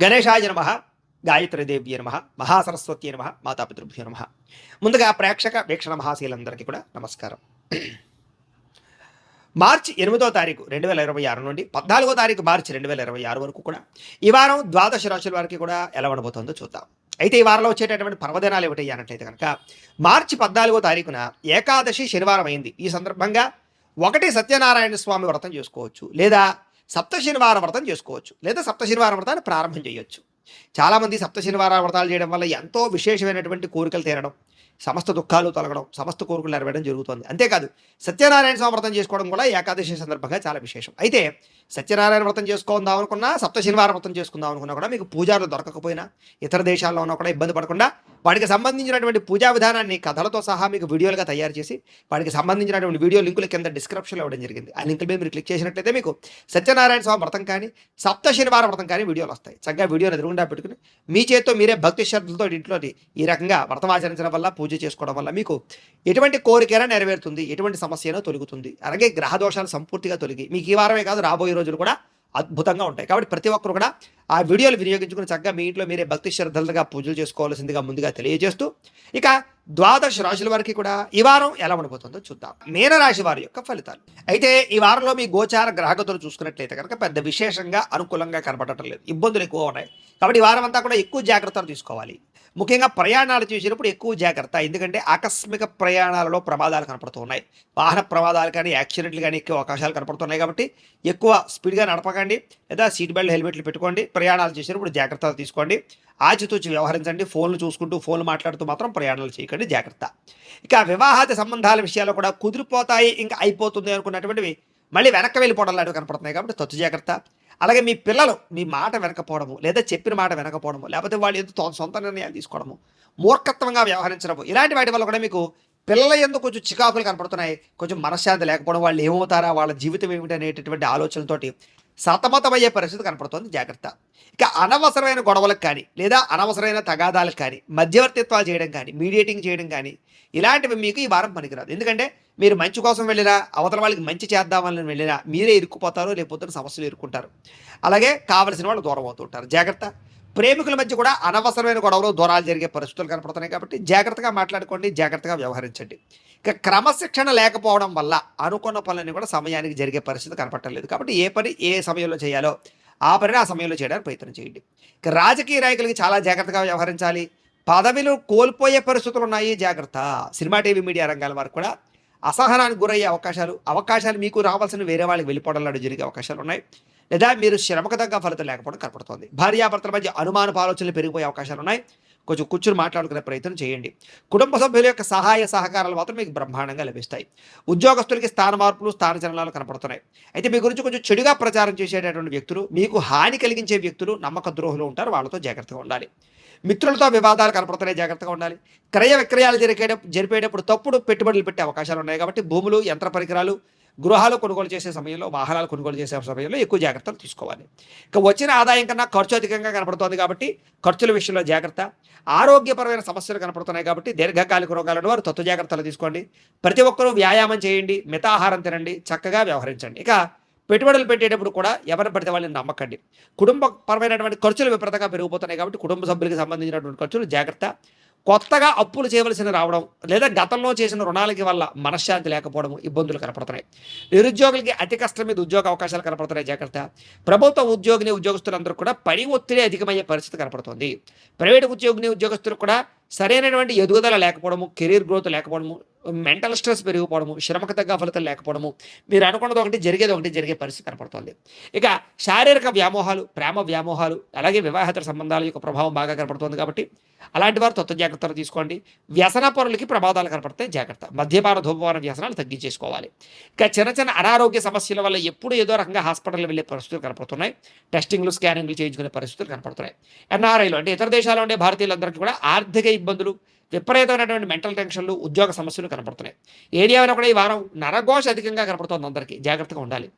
గణేశాయ నమః, గాయత్రీదేవ్యే నమః, మహాసరస్వత్యే నమః, మాతాపితృభ్యో నమః. ముందుగా ప్రేక్షక వీక్షణ మహాశీలందరికీ కూడా నమస్కారం. మార్చి 8వ తారీఖు 2026 నుండి 14వ తారీఖు మార్చి 2026 వరకు కూడా ఈ వారం ద్వాదశ రాశుల వారికి కూడా ఎలా ఉండబోతుందో చూద్దాం. అయితే ఈ వారంలో వచ్చేటటువంటి పర్వదినాలు ఏమిటి అన్నట్లయితే కనుక మార్చి 14వ తారీఖున ఏకాదశి శనివారం అయింది. ఈ సందర్భంగా ఒకటి సత్యనారాయణ స్వామి వ్రతం చేసుకోవచ్చు, లేదా సప్త శనివారం వ్రతం చేసుకోవచ్చు, లేదా సప్త శనివారం వ్రతాన్ని ప్రారంభం చేయొచ్చు. చాలామంది సప్త శనివారం వ్రతాలు చేయడం వల్ల ఎంతో విశేషమైనటువంటి కోరికలు తీరడం, సమస్త దుఃఖాలు తొలగడం, సమస్త కోరికలు నెరవేరడం జరుగుతుంది. అంతేకాదు సత్యనారాయణ స్వామి వ్రతం చేసుకోవడం కూడా ఏకాదశి సందర్భంగా చాలా విశేషం. అయితే సత్యనారాయణ వ్రతం చేసుకుందాం అనుకున్నా, సప్త శనివారం వ్రతం చేసుకుందాం అనుకున్నా కూడా మీకు పూజారులు దొరకకపోయినా, ఇతర దేశాల్లో ఉన్నా కూడా ఇబ్బంది పడకుండా వాటికి సంబంధించినటువంటి పూజా విధానాన్ని కథలతో సహా మీకు వీడియోలుగా తయారు చేసి వాటికి సంబంధించినటువంటి వీడియో లింకులు కింద డిస్క్రిప్షన్లో ఇవ్వడం జరిగింది. ఆ లింకుల మీద మీరు క్లిక్ చేసినట్లయితే మీకు సత్యనారాయణ స్వామి వ్రతం కానీ సప్త శనివారం వ్రతం కానీ వీడియోలు వస్తాయి. చక్కగా వీడియోని ఎదురుగుండా పెట్టుకుని మీ చేతితో మీరే భక్తి శ్రద్ధలతో ఇంట్లో ఈ రకంగా వ్రతం ఆచరించడం వల్ల, పూజ చేసుకోవడం వల్ల మీకు ఎటువంటి కోరికైనా నెరవేరుతుంది, ఎటువంటి సమస్యనో తొలుగుతుంది. అలాగే గ్రహ దోషాలు సంపూర్తిగా తొలగి మీకు ఈ వారమే కాదు రాబోయే రోజులు కూడా అద్భుతంగా ఉంటాయి. కాబట్టి ప్రతి ఒక్కరు కూడా ఆ వీడియోలు వినియోగించుకుని చక్కగా మీ ఇంట్లో మీరే భక్తి శ్రద్ధలుగా పూజలు చేసుకోవాల్సిందిగా ముందుగా తెలియజేస్తూ, ఇక ద్వాదశ రాశుల వారికి కూడా ఈ వారం ఎలా ఉండబోతుందో చూద్దాం. మీనరాశి వారి యొక్క ఫలితాలు. అయితే ఈ వారంలో మీ గోచార గ్రహగతులు చూసుకున్నట్లయితే కనుక పెద్ద విశేషంగా అనుకూలంగా కనపడటం లేదు, ఇబ్బందులు ఎక్కువ ఉన్నాయి. కాబట్టి ఈ వారం అంతా కూడా ఎక్కువ జాగ్రత్తలు తీసుకోవాలి. ముఖ్యంగా ప్రయాణాలు చేసేటప్పుడు ఎక్కువ జాగ్రత్త. ఎందుకంటే ఆకస్మిక ప్రయాణాలలో ప్రమాదాలు కనపడుతూ ఉన్నాయి. వాహన ప్రమాదాలు కానీ యాక్సిడెంట్లు కానీ ఎక్కువ అవకాశాలు కనపడుతున్నాయి. కాబట్టి ఎక్కువ స్పీడ్గా నడపకండి, లేదా సీట్ బెల్ట్ హెల్మెట్లు పెట్టుకోండి. ప్రయాణాలు చేసేటప్పుడు జాగ్రత్తలు తీసుకోండి, ఆచితూచి వ్యవహరించండి. ఫోన్లు చూసుకుంటూ ఫోన్లు మాట్లాడుతూ మాత్రం ప్రయాణాలు చేయకండి, జాగ్రత్త. ఇక వివాహాది సంబంధాల విషయాల్లో కూడా కుదిరిపోతాయి, ఇంకా అయిపోతుంది అనుకున్నటువంటివి మళ్ళీ వెనక్కి వెళ్ళిపోవడం లాంటివి కనపడుతున్నాయి. కాబట్టి తొత్తు జాగ్రత్త. అలాగే మీ పిల్లలు మీ మాట వెనకపోవడము, లేదా చెప్పిన మాట వెనకపోవడము, లేకపోతే వాళ్ళు ఏదో సొంత నిర్ణయాలు తీసుకోవడము, మూర్ఖత్వంగా వ్యవహరించడము, ఇలాంటి వాటి వల్ల కూడా మీకు పిల్లల ఎందుకు కొంచెం చికాకులు కనపడుతున్నాయి. కొంచెం మనశ్శాంతి లేకపోవడం, వాళ్ళు ఏమవుతారా, వాళ్ళ జీవితం ఏమిటి అనేటటువంటి ఆలోచనలతోటి సతమతమయ్యే పరిస్థితి కనపడుతుంది, జాగ్రత్త. ఇక అనవసరమైన గొడవలకు కానీ, లేదా అనవసరమైన తగాదాలకు కానీ, మధ్యవర్తిత్వాలు చేయడం కానీ, మీడియేటింగ్ చేయడం కానీ, ఇలాంటివి మీకు ఈ వారం పనికిరాదు. ఎందుకంటే మీరు మంచి కోసం వెళ్ళినా, అవతల వాళ్ళకి మంచి చేద్దామని వెళ్ళినా మీరే ఇరుక్కుపోతారు, లేకపోతే సమస్యలు ఇరుక్కుంటారు. అలాగే కావలసిన వాళ్ళు దూరం అవుతుంటారు, జాగ్రత్త. ప్రేమికుల మధ్య కూడా అనవసరమైన గొడవలు, దూరాలు జరిగే పరిస్థితులు కనపడుతున్నాయి. కాబట్టి జాగ్రత్తగా మాట్లాడుకోండి, జాగ్రత్తగా వ్యవహరించండి. ఇక క్రమశిక్షణ లేకపోవడం వల్ల అనుకున్న పనులన్నీ కూడా సమయానికి జరిగే పరిస్థితి కనపడలేదు. కాబట్టి ఏ పని ఏ సమయంలో చేయాలో ఆ పనిని ఆ సమయంలో చేయడానికి ప్రయత్నం చేయండి. ఇక రాజకీయ నాయకులకి చాలా జాగ్రత్తగా వ్యవహరించాలి. పదవిలు కోల్పోయే పరిస్థితులు ఉన్నాయి, జాగ్రత్త. సినిమా, టీవీ, మీడియా రంగాల వారికి కూడా అసహనానికి గురయ్యే అవకాశాలు మీకు రావాల్సిన వేరే వాళ్ళకి వెళ్ళిపోవడం లాంటి జరిగే అవకాశాలు ఉన్నాయి. లేదా మీరు శ్రమకు తగ్గ ఫలితం లేకపోవడం కనపడుతుంది. భార్యాభర్తల మధ్య అనుమానపు ఆలోచనలు పెరిగిపోయే అవకాశాలు ఉన్నాయి. కొంచెం కూర్చుని మాట్లాడుకునే ప్రయత్నం చేయండి. కుటుంబ సభ్యుల యొక్క సహాయ సహకారాలు మాత్రం మీకు బ్రహ్మాండంగా లభిస్తాయి. ఉద్యోగస్తులకి స్థాన మార్పులు, స్థానచలనాలు కనపడుతున్నాయి. అయితే మీ గురించి కొంచెం చెడుగా ప్రచారం చేసేటటువంటి వ్యక్తులు, మీకు హాని కలిగించే వ్యక్తులు, నమ్మక ద్రోహులు ఉంటారు, వాళ్ళతో జాగ్రత్తగా ఉండాలి. మిత్రులతో వివాదాలు కనపడుతున్నాయి, జాగ్రత్తగా ఉండాలి. క్రయ విక్రయాలు జరిపేటప్పుడు తప్పుడు పెట్టుబడులు పెట్టే అవకాశాలు ఉన్నాయి. కాబట్టి భూములు, యంత్ర పరికరాలు, గృహాలు కొనుగోలు చేసే సమయంలో, వాహనాలు కొనుగోలు చేసే సమయంలో ఎక్కువ జాగ్రత్తలు తీసుకోవాలి. ఇక వచ్చిన ఆదాయం కన్నా ఖర్చు అధికంగా కనపడుతోంది, కాబట్టి ఖర్చుల విషయంలో జాగ్రత్త. ఆరోగ్యపరమైన సమస్యలు కనపడుతున్నాయి, కాబట్టి దీర్ఘకాలిక రోగాలను వారు తత్వ జాగ్రత్తలు తీసుకోండి. ప్రతి ఒక్కరూ వ్యాయామం చేయండి, మితాహారం తినండి, చక్కగా వ్యవహరించండి. ఇక పెట్టుబడులు పెట్టేటప్పుడు కూడా ఎవరిని పడితే వాళ్ళని నమ్మకండి. కుటుంబపరమైనటువంటి ఖర్చులు విపరీతంగా పెరిగిపోతున్నాయి, కాబట్టి కుటుంబ సభ్యులకు సంబంధించినటువంటి ఖర్చులు జాగ్రత్త. కొత్తగా అప్పులు చేయవలసిన రావడం, లేదా గతంలో చేసిన రుణాలకి వల్ల మనశ్శాంతి లేకపోవడం, ఇబ్బందులు కనపడుతున్నాయి. నిరుద్యోగులకి అతి కష్టం మీద ఉద్యోగ అవకాశాలు కనపడుతున్నాయి, జాగ్రత్త. ప్రభుత్వ ఉద్యోగులందరూ కూడా పని ఒత్తిడి అధికమయ్యే పరిస్థితి కనపడుతుంది. ప్రైవేటు ఉద్యోగస్తులకు కూడా సరైనటువంటి ఎదుగుదల లేకపోవడము, కెరీర్ గ్రోత్ లేకపోవడము, మెంటల్ స్ట్రెస్ పెరిగిపోవడము, శ్రమకు తగ్గ ఫలితం లేకపోవడము, మీరు అనుకున్నది ఒకటి జరిగే పరిస్థితి కనపడుతుంది. ఇక శారీరక వ్యామోహాలు, ప్రేమ వ్యామోహాలు, అలాగే వివాహేతర సంబంధాల యొక్క ప్రభావం బాగా కనపడుతుంది. కాబట్టి అలాంటి వారు తత్వ జాగ్రత్తలు తీసుకోండి. వ్యసన పరులకి ప్రమాదాలు కనపడతాయి, జాగ్రత్త. మద్యపాన, ధూమపాన వ్యసనాలు తగ్గించేసుకోవాలి. ఇక చిన్న అనారోగ్య సమస్యల వల్ల ఎప్పుడు ఏదో రకంగా హాస్పిటల్కి వెళ్ళే పరిస్థితులు కనపడుతున్నాయి. టెస్టింగ్లు, స్కానింగ్లు చేయించుకునే పరిస్థితులు కనపడుతున్నాయి. ఎన్ఆర్ఐలు అంటే ఇతర దేశాల్లో ఉండే భారతీయులందరికీ కూడా ఆర్థిక ఇబ్బందులు, విపరీతమైనటువంటి మెంటల్ టెన్షన్లు, ఉద్యోగ సమస్యలు కనపడుతున్నాయి. ఏరియాలో కూడా ఈ వారం నరఘోష అధికంగా కనపడుతుంది, అందరికీ జాగ్రత్తగా ఉండాలి.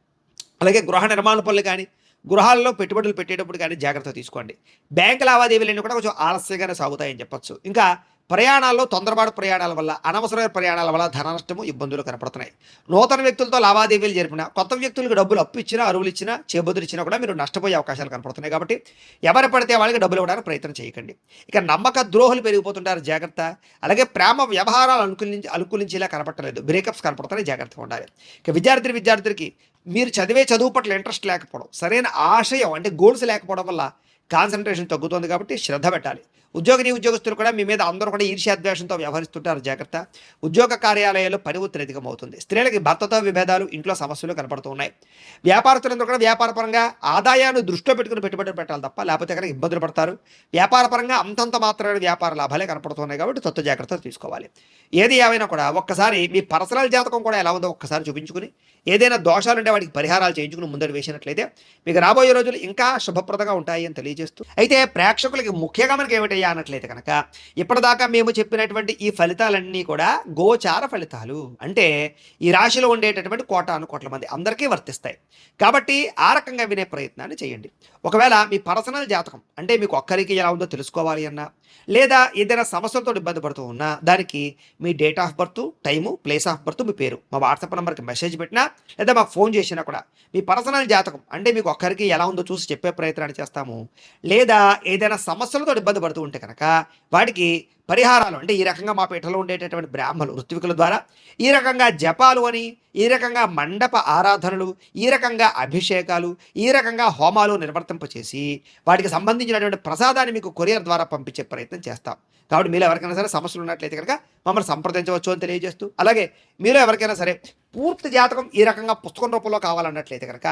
అలాగే గృహ నిర్మాణ పనులు కానీ, గృహాల్లో పెట్టుబడులు పెట్టేటప్పుడు కానీ జాగ్రత్త తీసుకోండి. బ్యాంకు లావాదేవీలన్నీ కూడా కొంచెం ఆలస్యంగానే సాగుతాయని చెప్పొచ్చు. ఇంకా ప్రయాణాల్లో తొందరపాటు ప్రయాణాల వల్ల, అనవసరమైన ప్రయాణాల వల్ల ధన నష్టము, ఇబ్బందులు కనపడుతున్నాయి. నూతన వ్యక్తులతో లావాదేవీలు జరిపినా, కొత్త వ్యక్తులకు డబ్బులు అప్పు ఇచ్చినా, అరువులు ఇచ్చినా, చేబుదులు ఇచ్చినా కూడా మీరు నష్టపోయే అవకాశాలు కనపడుతున్నాయి. కాబట్టి ఎవరు పడితే వాళ్ళకి డబ్బులు ఇవ్వడానికి ప్రయత్నం చేయకండి. ఇక నమ్మక ద్రోహులు పెరిగిపోతుంటారు, జాగ్రత్త. అలాగే ప్రేమ వ్యవహారాలు అనుకూలించేలా కనపడలేదు, బ్రేకప్స్ కనపడుతున్నాయి, జాగ్రత్తగా ఉండాలి. ఇక విద్యార్థికి మీరు చదివే చదువు పట్ల ఇంట్రెస్ట్ లేకపోవడం, సరైన ఆశయం అంటే గోల్స్ లేకపోవడం వల్ల కాన్సన్ట్రేషన్ తగ్గుతుంది. కాబట్టి శ్రద్ధ పెట్టాలి. ఉద్యోగస్తులు కూడా మీ మీద అందరూ కూడా ఈర్ష్యాద్వేషంతో వ్యవహరిస్తుంటారు, జాగ్రత్త. ఉద్యోగ కార్యాలయాల్లో పని ఒత్తిడి అధికమవుతుంది. స్త్రీలకి భర్తతో విభేదాలు, ఇంట్లో సమస్యలు కనపడుతూ ఉన్నాయి. వ్యాపారస్తులందరూ కూడా వ్యాపారపరంగా ఆదాయాన్ని దృష్టిలో పెట్టుకుని పెట్టుబడి పెట్టాలి తప్ప లేకపోతే కనుక ఇబ్బందులు పడతారు. వ్యాపారపరంగా అంతంత మాత్రమే వ్యాపార లాభాలే కనపడుతున్నాయి. కాబట్టి తత్వ జాగ్రత్తలు తీసుకోవాలి. ఏది ఏమైనా కూడా ఒక్కసారి మీ పర్సనల్ జాతకం కూడా ఎలా ఉందో ఒక్కసారి చూపించుకుని, ఏదైనా దోషాలు ఉంటే వాటికి పరిహారాలు చేయించుకుని ముందడు వేసినట్లయితే మీకు రాబోయే రోజులు ఇంకా శుభప్రదంగా ఉంటాయి అని తెలియజేస్తూ, అయితే ప్రేక్షకులకి ముఖ్యంగా మనకి ఏమిటయ్యా అన్నట్లయితే కనుక ఇప్పటిదాకా మేము చెప్పినటువంటి ఈ ఫలితాలన్నీ కూడా గోచార ఫలితాలు, అంటే ఈ రాశిలో ఉండేటటువంటి కోటాను మంది అందరికీ వర్తిస్తాయి. కాబట్టి ఆ రకంగా వినే ప్రయత్నాన్ని చేయండి. ఒకవేళ మీ పర్సనల్ జాతకం అంటే మీకు ఒక్కరికి ఎలా ఉందో తెలుసుకోవాలి అన్నా, లేదా ఏదైనా సమస్యలతో ఇబ్బంది పడుతూ ఉన్నా, దానికి మీ date of birth, time, place of birth, మీ పేరు మా వాట్సాప్ నెంబర్కి మెసేజ్ పెట్టినా లేదా మాకు ఫోన్ చేసినా కూడా మీ పర్సనల్ జాతకం అంటే మీకు ఒక్కరికి ఎలా ఉందో చూసి చెప్పే ప్రయత్నాన్ని చేస్తాము. లేదా ఏదైనా సమస్యలతో ఇబ్బంది పడుతూ ఉంటే కనుక వాటికి పరిహారాలు అంటే ఈ రకంగా మా పీఠలో ఉండేటటువంటి బ్రాహ్మణులు ఋత్వికుల ద్వారా ఈ రకంగా జపాలు అని, ఈ రకంగా మండప ఆరాధనలు, ఈ రకంగా అభిషేకాలు, ఈ రకంగా హోమాలు నిర్వర్తింపచేసి వాటికి సంబంధించినటువంటి ప్రసాదాన్ని మీకు కొరియర్ ద్వారా పంపించే ప్రయత్నం చేస్తాం. కాబట్టి మీరు ఎవరికైనా సరే సమస్యలు ఉన్నట్లయితే కనుక మమ్మల్ని సంప్రదించవచ్చు అని తెలియజేస్తూ, అలాగే మీరు ఎవరికైనా సరే పూర్తి జాతకం ఈ రకంగా పుస్తకం రూపంలో కావాలన్నట్లయితే కనుక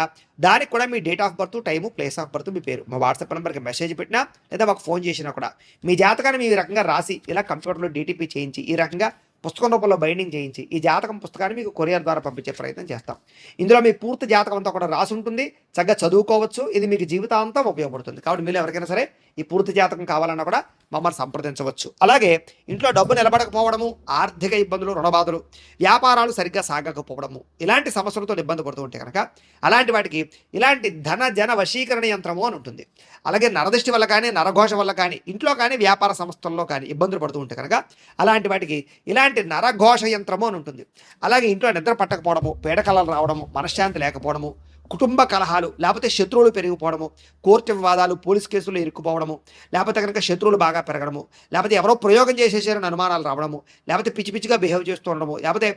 దానికి కూడా మీ date of birth, time, place of birth, మీ పేరు మా వాట్సాప్ నెంబర్కి మెసేజ్ పెట్టినా లేదా మాకు ఫోన్ చేసినా కూడా మీ జాతకాన్ని మీ రకంగా రాసి ఇలా కంప్యూటర్లో డీటీపీ చేయించి ఈ రకంగా పుస్తకం రూపంలో బైండింగ్ చేయించి ఈ జాతకం పుస్తకాన్ని మీకు కొరియర్ ద్వారా పంపించే ప్రయత్నం చేస్తాం. ఇందులో మీ పూర్తి జాతకం అంతా కూడా రాసి ఉంటుంది, చక్కగా చదువుకోవచ్చు. ఇది మీకు జీవితాంతం ఉపయోగపడుతుంది. కాబట్టి మీరు ఎవరికైనా సరే ఈ పూర్తి జాతకం కావాలన్నా కూడా మమ్మల్ని సంప్రదించవచ్చు. అలాగే ఇంట్లో డబ్బు నిలబడకపోవడము, ఆర్థిక ఇబ్బందులు, రుణబాధలు, వ్యాపారాలు సరిగ్గా సాగకపోవడము, ఇలాంటి సమస్యలతో ఇబ్బంది పడుతూ ఉంటే కనుక అలాంటి వాటికి ఇలాంటి ధన జన వశీకరణ యంత్రము అని ఉంటుంది. అలాగే నరదృష్టి వల్ల కానీ, నరఘోష వల్ల కానీ, ఇంట్లో కానీ, వ్యాపార సంస్థల్లో కానీ ఇబ్బందులు పడుతూ ఉంటే కనుక అలాంటి వాటికి ఇలాంటి నరఘోష యంత్రము అని ఉంటుంది. అలాగే ఇంట్లో నిద్ర పట్టకపోవడము, పీడకలలు రావడము, మనశ్శాంతి లేకపోవడము, కుటుంబ కలహాలు, లేకపోతే శత్రువులు పెరిగిపోవడము, కోర్టు వివాదాలు, పోలీస్ కేసులు ఇరుక్కుపోవడము, లేకపోతే కనుక శత్రువులు బాగా పెరగడము, లేకపోతే ఎవరో ప్రయోగం చేసేసారని అనుమానాలు రావడము, లేకపోతే పిచ్చి పిచ్చిగా బిహేవ్ చేస్తూ ఉండడము, లేకపోతే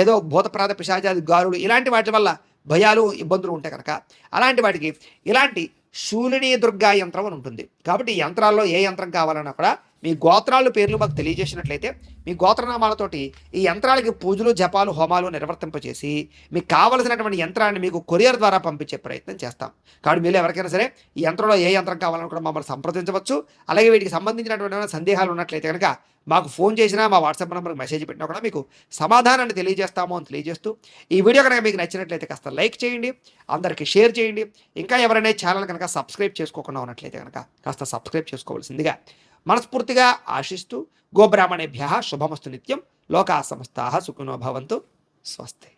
ఏదో భూతప్రాత పిశాచాది గారులు, ఇలాంటి వాటి వల్ల భయాలు, ఇబ్బందులు ఉంటాయి కనుక అలాంటి వాటికి ఇలాంటి శూలిని దుర్గా యంత్రం అని ఉంటుంది. కాబట్టి ఈ యంత్రాల్లో ఏ యంత్రం కావాలన్నా కూడా మీ గోత్రాలు పేర్లు మాకు తెలియజేసినట్లయితే మీ గోత్రనామాలతోటి ఈ యంత్రాలకి పూజలు, జపాలు, హోమాలు నిర్వర్తింపచేసి మీకు కావలసినటువంటి యంత్రాన్ని మీకు కొరియర్ ద్వారా పంపించే ప్రయత్నం చేస్తాం. కాబట్టి మీరు ఎవరికైనా సరే ఈ యంత్రంలో ఏ యంత్రం కావాలని కూడా మమ్మల్ని సంప్రదించవచ్చు. అలాగే వీటికి సంబంధించినటువంటి సందేహాలు ఉన్నట్లయితే కనుక మాకు ఫోన్ చేసినా, మా వాట్సాప్ నెంబర్కి మెసేజ్ పెట్టినా కూడా మీకు సమాధానాన్ని తెలియజేస్తాము అని తెలియజేస్తూ, ఈ వీడియో కనుక మీకు నచ్చినట్లయితే కాస్త లైక్ చేయండి, అందరికీ షేర్ చేయండి. ఇంకా ఎవరైనా ఛానల్ కనుక సబ్స్క్రైబ్ చేసుకోకుండా ఉన్నట్లయితే కనుక కాస్త సబ్స్క్రైబ్ చేసుకోవాల్సిందిగా మనస్ఫూర్తిగా ఆశిస్తూ, గోబ్రాహ్మణేభ్యః శుభమస్తు నిత్యం. లోకా సమస్తాః సుఖినో భవంతు. స్వస్తి.